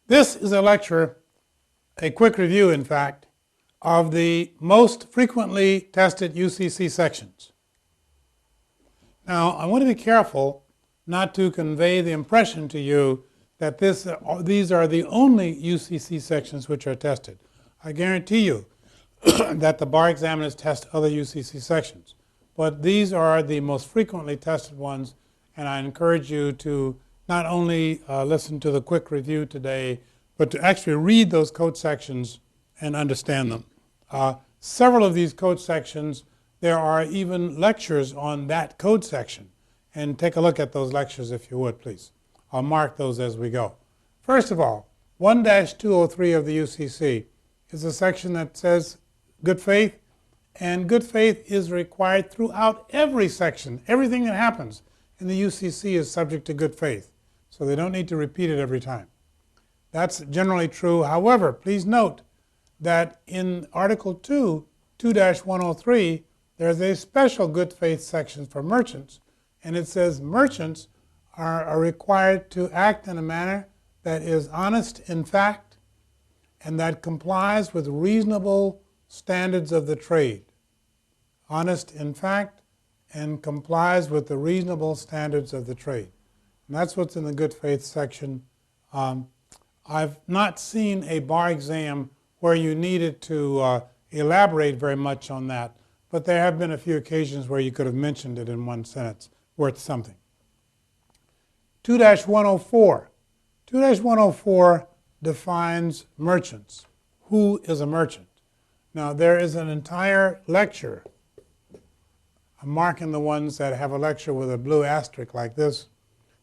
This is a lecture, a quick review in fact, of the most frequently tested UCC sections. Now, I want to be careful not to convey the impression to you that these are the only UCC sections which are tested. I guarantee you that the bar examiners test other UCC sections, but these are the most frequently tested ones, and I encourage you to not only listen to the quick review today, but to actually read those code sections and understand them. Several of these code sections, there are even lectures on that code section. And take a look at those lectures if you would, please. I'll mark those as we go. First of all, 1-203 of the UCC is a section that says good faith, and good faith is required throughout every section. Everything that happens in the UCC is subject to good faith, so they don't need to repeat it every time. That's generally true. However, please note that in Article 2, 2-103, there's a special good faith section for merchants, and it says merchants are required to act in a manner that is honest in fact and that complies with reasonable standards of the trade. Honest in fact and complies with the reasonable standards of the trade. And that's what's in the good faith section. I've not seen a bar exam where you needed to elaborate very much on that, but there have been a few occasions where you could have mentioned it in one sentence, worth something. 2-104. 2-104 defines merchants. Who is a merchant? Now, there is an entire lecture. I'm marking the ones that have a lecture with a blue asterisk like this.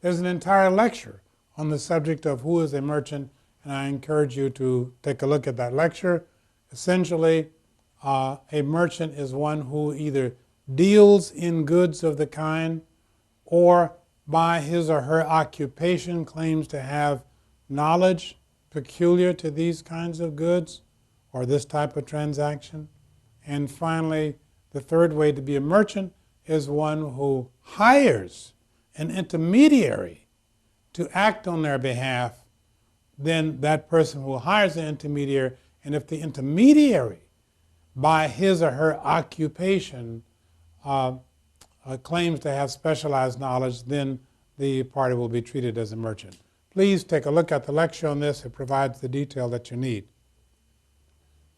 There's an entire lecture on the subject of who is a merchant, and I encourage you to take a look at that lecture. Essentially, a merchant is one who either deals in goods of the kind or by his or her occupation claims to have knowledge peculiar to these kinds of goods or this type of transaction. And finally, the third way to be a merchant is one who hires an intermediary to act on their behalf. Then that person who hires the intermediary, and if the intermediary by his or her occupation claims to have specialized knowledge, then the party will be treated as a merchant. Please take a look at the lecture on this. It provides the detail that you need.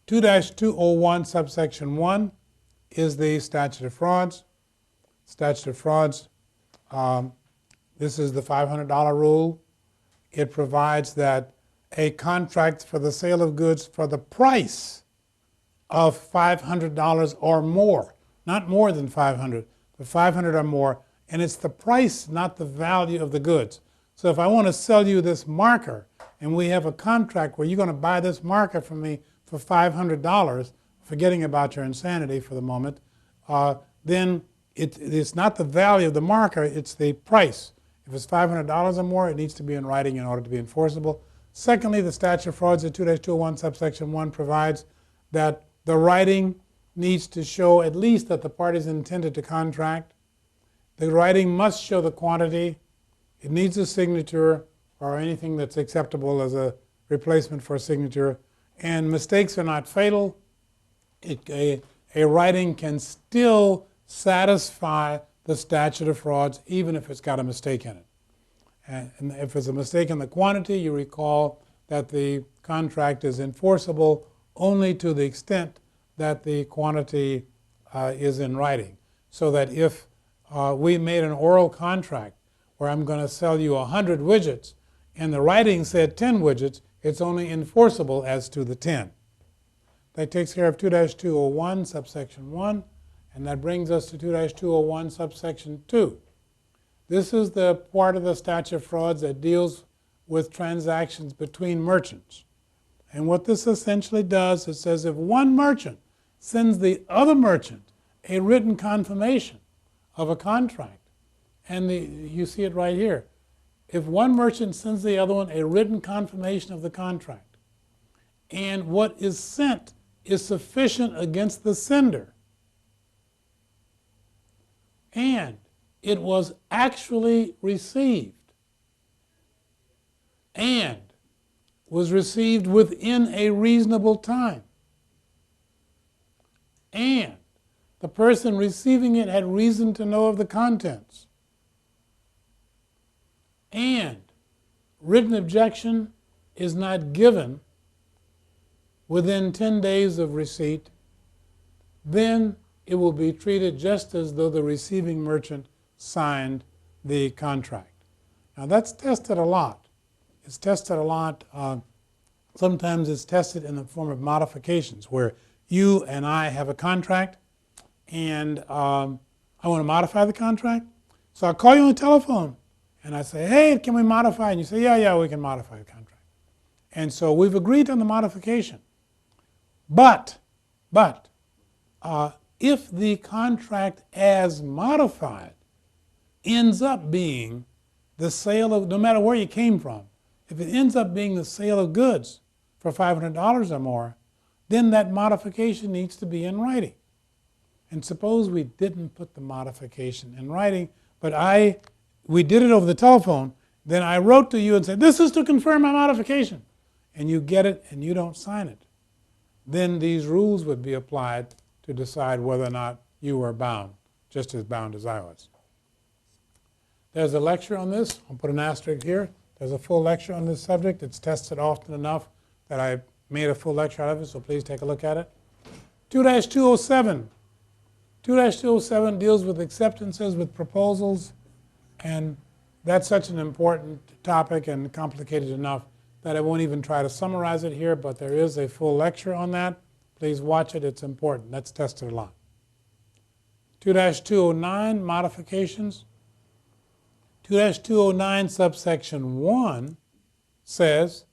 2-201 subsection 1 is the Statute of Frauds. Statute of Frauds, this is the $500 rule. It provides that a contract for the sale of goods for the price of $500 or more, not more than $500, but $500 or more, and it's the price, not the value of the goods. So if I want to sell you this marker, and we have a contract where you're going to buy this marker from me for $500, forgetting about your insanity for the moment, then it's not the value of the marker, it's the price. If it's $500 or more, it needs to be in writing in order to be enforceable. Secondly, the Statute of Frauds at 2-201 subsection 1 provides that the writing needs to show at least that the parties intended to contract. The writing must show the quantity. It needs a signature or anything that's acceptable as a replacement for a signature. And mistakes are not fatal. A writing can still satisfy the Statute of Frauds even if it's got a mistake in it. And if it's a mistake in the quantity, you recall that the contract is enforceable only to the extent that the quantity is in writing. So that if we made an oral contract where I'm going to sell you 100 widgets and the writing said 10 widgets, it's only enforceable as to the 10. That takes care of 2-201 subsection 1, and that brings us to 2-201 subsection 2. This is the part of the Statute of Frauds that deals with transactions between merchants. And what this essentially does, it says if one merchant sends the other merchant a written confirmation of a contract, and you see it right here. If one merchant sends the other one a written confirmation of the contract, and what is sent is sufficient against the sender, and it was actually received, and was received within a reasonable time, and the person receiving it had reason to know of the contents, and written objection is not given within 10 days of receipt, then it will be treated just as though the receiving merchant signed the contract. Now that's tested a lot. It's tested a lot. Sometimes it's tested in the form of modifications where you and I have a contract and I want to modify the contract. So I call you on the telephone and I say, hey, can we modify? And you say, yeah, we can modify the contract. And so we've agreed on the modification. But if the contract as modified ends up being the sale of, no matter where you came from, if it ends up being the sale of goods for $500 or more, then that modification needs to be in writing. And suppose we didn't put the modification in writing, but we did it over the telephone, then I wrote to you and said, this is to confirm my modification. And you get it and you don't sign it. Then these rules would be applied to decide whether or not you were bound, just as bound as I was. There's a lecture on this. I'll put an asterisk here. There's a full lecture on this subject. It's tested often enough that I made a full lecture out of it, so please take a look at it. 2-207. 2-207 deals with acceptances with proposals, and that's such an important topic and complicated enough that I won't even try to summarize it here, but there is a full lecture on that. Please watch it. It's important. That's tested a lot. 2-209, modifications. 2-209 subsection 1 says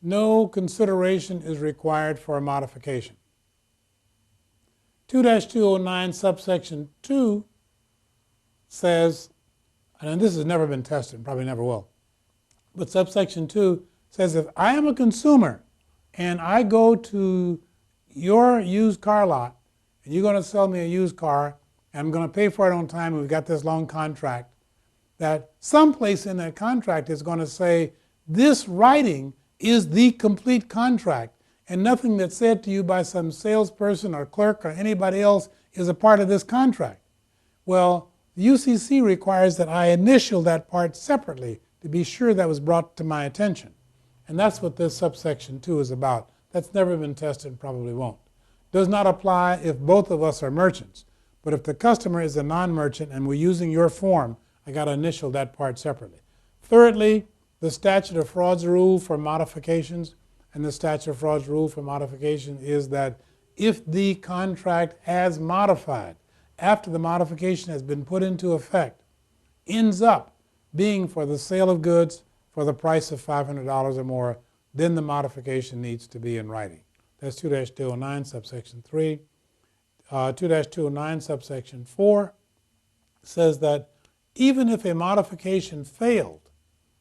no consideration is required for a modification. 2-209 subsection 2 says, and this has never been tested, probably never will, but subsection 2 says if I am a consumer and I go to your used car lot and you're going to sell me a used car and I'm going to pay for it on time and we've got this long contract, that someplace in that contract is going to say this writing is the complete contract and nothing that's said to you by some salesperson or clerk or anybody else is a part of this contract. Well, the UCC requires that I initial that part separately to be sure that was brought to my attention. And that's what this subsection 2 is about. That's never been tested and probably won't. Does not apply if both of us are merchants. But if the customer is a non-merchant and we're using your form, I got to initial that part separately. Thirdly, the Statute of Frauds rule for modifications. And the Statute of Frauds rule for modification is that if the contract as modified, after the modification has been put into effect, ends up being for the sale of goods for the price of $500 or more, then the modification needs to be in writing. That's 2-209 subsection 3. 2-209 subsection 4 says that even if a modification failed,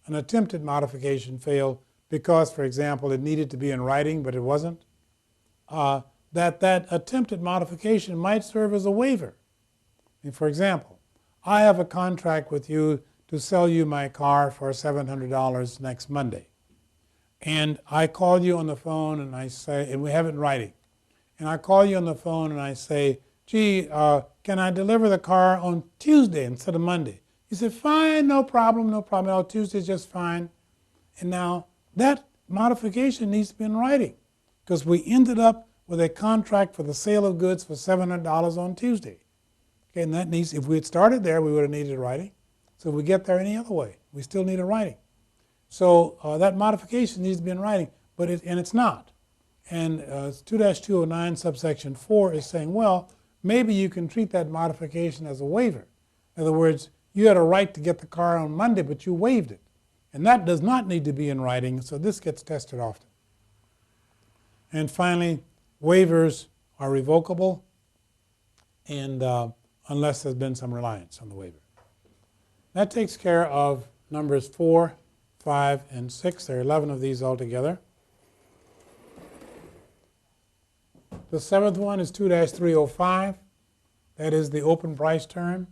an attempted modification failed because, for example, it needed to be in writing but it wasn't, that attempted modification might serve as a waiver. I mean, for example, I have a contract with you to sell you my car for $700 next Monday. And I call you on the phone and I say, and we have it in writing, and I call you on the phone and I say, gee, can I deliver the car on Tuesday instead of Monday? You say, fine, no problem, no problem. No, Tuesday's just fine. And now that modification needs to be in writing because we ended up with a contract for the sale of goods for $700 on Tuesday. Okay, and that needs, if we had started there, we would have needed writing. So if we get there any other way, we still need a writing. So that modification needs to be in writing, but it's not. And 2-209 subsection 4 is saying, well, maybe you can treat that modification as a waiver. In other words, you had a right to get the car on Monday, but you waived it. And that does not need to be in writing, so this gets tested often. And finally, waivers are revocable and unless there's been some reliance on the waiver. That takes care of numbers 4, 5, and 6. There are 11 of these altogether. The seventh one is 2-305. That is the open price term.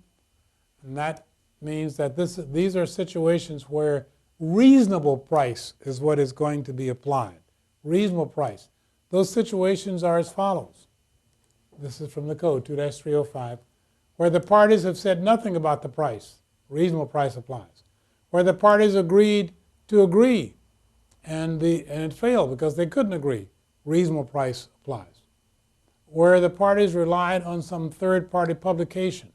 And that means that these are situations where reasonable price is what is going to be applied. Reasonable price. Those situations are as follows. This is from the code, 2-305, where the parties have said nothing about the price. Reasonable price applies. Where the parties agreed to agree and it failed because they couldn't agree. Reasonable price applies. Where the parties relied on some third-party publication,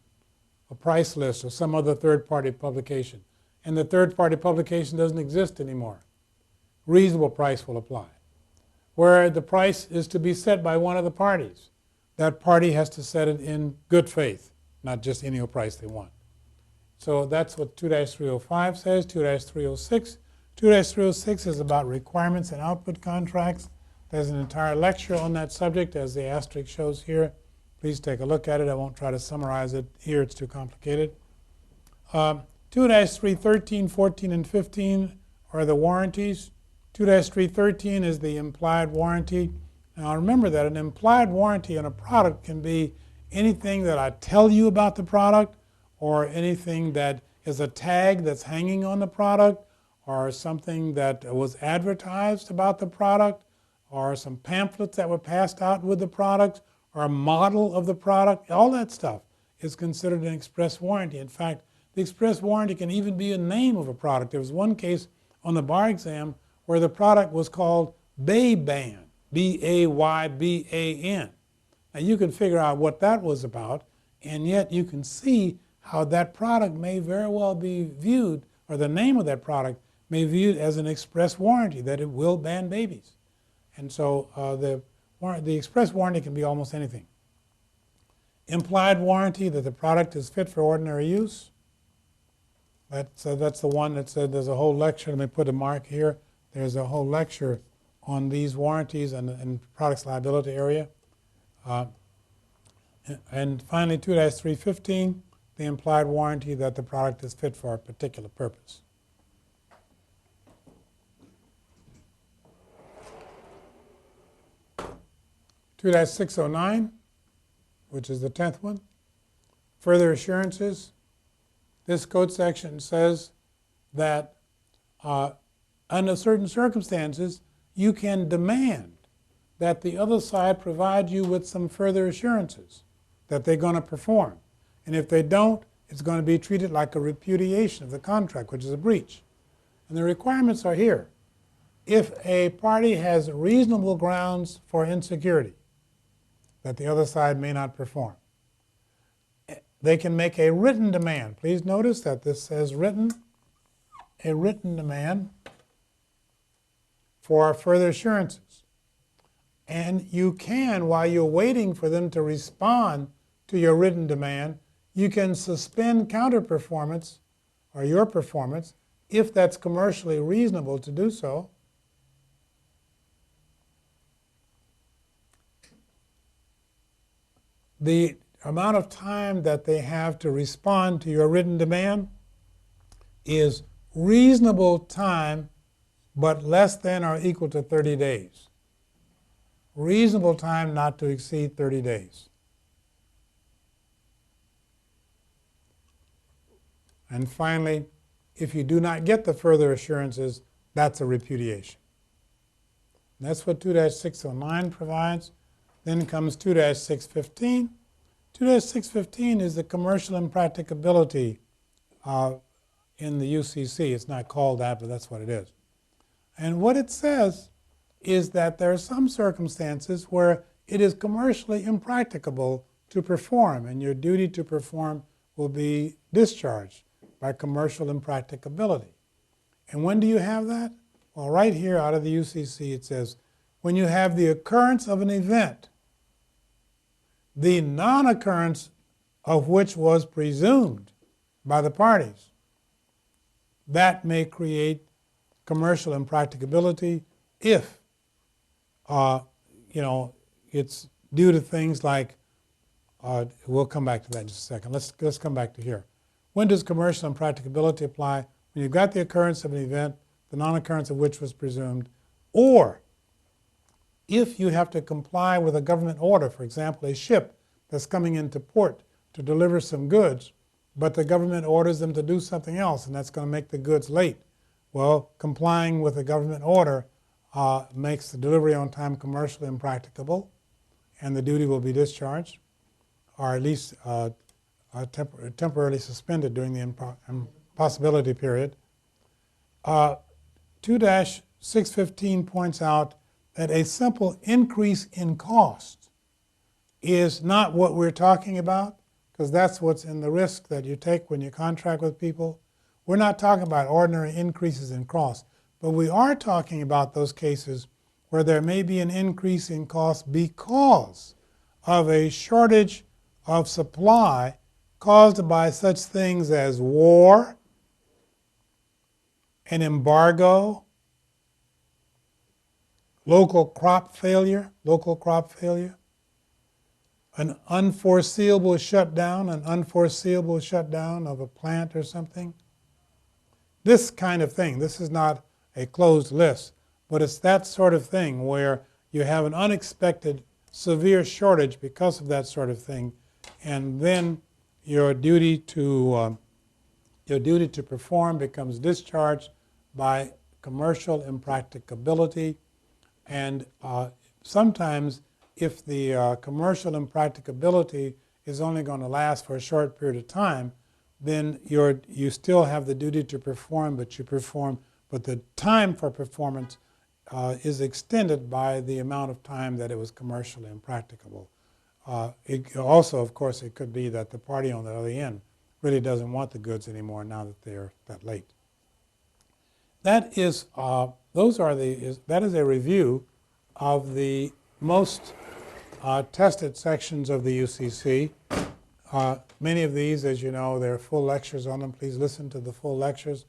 a price list or some other third-party publication, and the third-party publication doesn't exist anymore, reasonable price will apply. Where the price is to be set by one of the parties, that party has to set it in good faith, not just any old price they want. So that's what 2-305 says. 2-306. 2-306 is about requirements and output contracts. There's an entire lecture on that subject, as the asterisk shows here. Please take a look at it. I won't try to summarize it here. It's too complicated. 2-313, 14, and 15 are the warranties. 2-313 is the implied warranty. Now remember that an implied warranty on a product can be anything that I tell you about the product, or anything that is a tag that's hanging on the product, or something that was advertised about the product, or some pamphlets that were passed out with the product, or a model of the product. All that stuff is considered an express warranty. In fact, the express warranty can even be a name of a product. There was one case on the bar exam where the product was called Bayban, B-A-Y-B-A-N. Now you can figure out what that was about, and yet you can see how that product may very well be viewed, or the name of that product may be viewed as an express warranty, that it will ban babies. And so the express warranty can be almost anything. Implied warranty, that the product is fit for ordinary use. That's the one that said there's a whole lecture. Let me put a mark here. There's a whole lecture on these warranties and products liability area. And finally, 2-315, the implied warranty that the product is fit for a particular purpose. Two 609, which is the 10th one. Further assurances. This code section says that under certain circumstances, you can demand that the other side provide you with some further assurances that they're going to perform. And if they don't, it's going to be treated like a repudiation of the contract, which is a breach. And the requirements are here. If a party has reasonable grounds for insecurity that the other side may not perform, they can make a written demand. Please notice that this says written, a written demand for further assurances. And you can, while you're waiting for them to respond to your written demand, you can suspend counter-performance, or your performance, if that's commercially reasonable to do so. The amount of time that they have to respond to your written demand is reasonable time, but less than or equal to 30 days. Reasonable time not to exceed 30 days. And finally, if you do not get the further assurances, that's a repudiation. That's what 2-609 provides. Then comes 2-615. 2-615 is the commercial impracticability in the UCC. It's not called that, but that's what it is. And what it says is that there are some circumstances where it is commercially impracticable to perform, and your duty to perform will be discharged by commercial impracticability. And when do you have that? Well, right here out of the UCC it says, when you have the occurrence of an event, the non-occurrence of which was presumed by the parties, that may create commercial impracticability if, it's due to things like, we'll come back to that in just a second. Let's come back to here. When does commercial impracticability apply? When you've got the occurrence of an event, the non-occurrence of which was presumed, or if you have to comply with a government order, for example, a ship that's coming into port to deliver some goods, but the government orders them to do something else, and that's going to make the goods late. Well, complying with a government order makes the delivery on time commercially impracticable, and the duty will be discharged, or at least temporarily suspended during the impossibility period. 2-615 points out that a simple increase in cost is not what we're talking about, because that's what's in the risk that you take when you contract with people. We're not talking about ordinary increases in cost, but we are talking about those cases where there may be an increase in cost because of a shortage of supply caused by such things as war, an embargo, local crop failure, an unforeseeable shutdown of a plant or something. This kind of thing. This is not a closed list, but it's that sort of thing where you have an unexpected severe shortage because of that sort of thing, and then your duty to perform becomes discharged by commercial impracticability. And sometimes if the commercial impracticability is only going to last for a short period of time, then you still have the duty to perform, but the time for performance is extended by the amount of time that it was commercially impracticable. Also, of course, it could be that the party on the other end really doesn't want the goods anymore now that they're that late. That is a review of the most tested sections of the UCC. Many of these, as you know, there are full lectures on them. Please listen to the full lectures.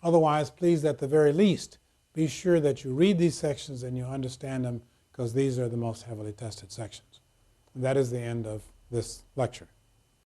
Otherwise, please, at the very least, be sure that you read these sections and you understand them, because these are the most heavily tested sections. And that is the end of this lecture.